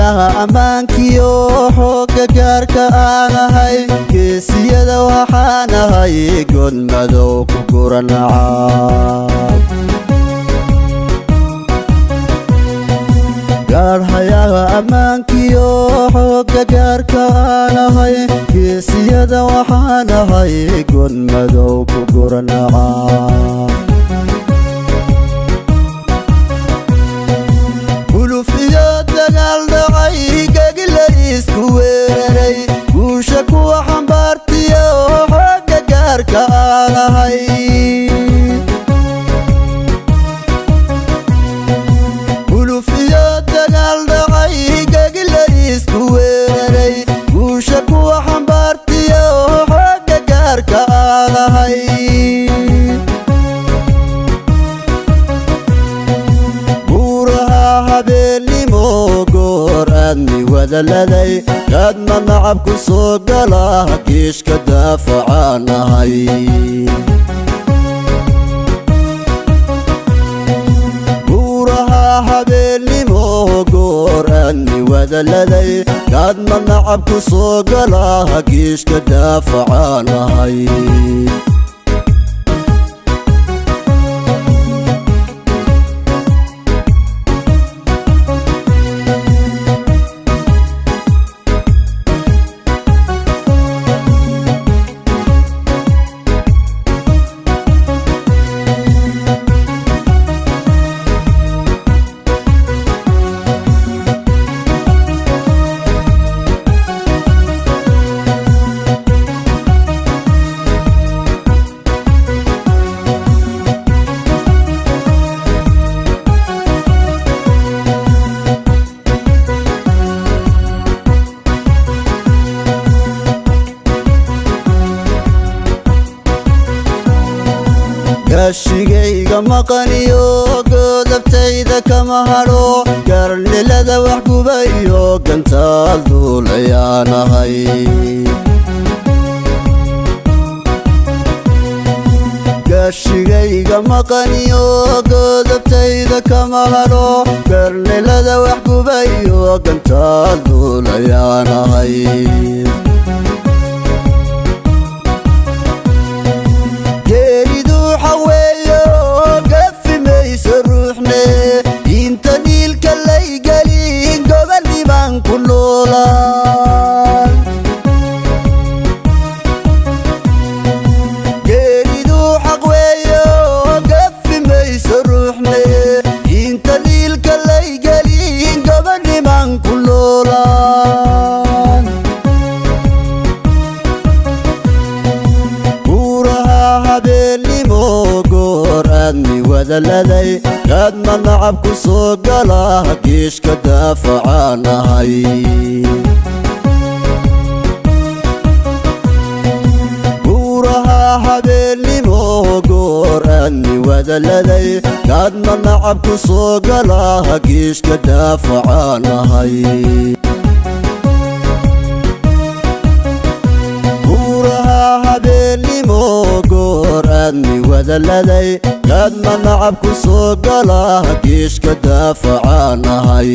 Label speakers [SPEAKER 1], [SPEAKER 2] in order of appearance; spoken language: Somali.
[SPEAKER 1] garhayaha ammaankiyo xooga gaarka aan ahay geesiyada waxaan ahay god madow ku guranacaab garhayaha ammaankiyo xooga gaarka aan ahay geesiyada waxaan ahay god madow ku guranacaab guusha kuwa xambaartiya oo xooga gaarka aan ahay guluf iyo dagaal dhacay gagila isku weeraray guusha kuwa xambaartiya oo xooga gaarka aan ahay buuraha habeenimo goor aadmi wadaladay kadma nacab ku soo gala geeshka daafacaan ahay buuraha habeenimo goor aadmi wadaladay kadma nacab ku soo gala geeshka daafacaan ahay gashigayga maqaniyo godabtayda kama hadho garnilada wax gubayo gantaal duulayaan ahay gashigayga maqaniyo godabtayda kama hadho garnilada wax gubayo gantaal duulayaan ahay kadma nacab ku soo gala geeshka daafacaan ahay buuraha habeenimo goor aadmi wadaladay kadma nacab ku soo gala geeshka daafacaan ahay buuraha habeenimo goor aadmi wadaladay kadma nacab ku soo gala geeshka daafacaan ahay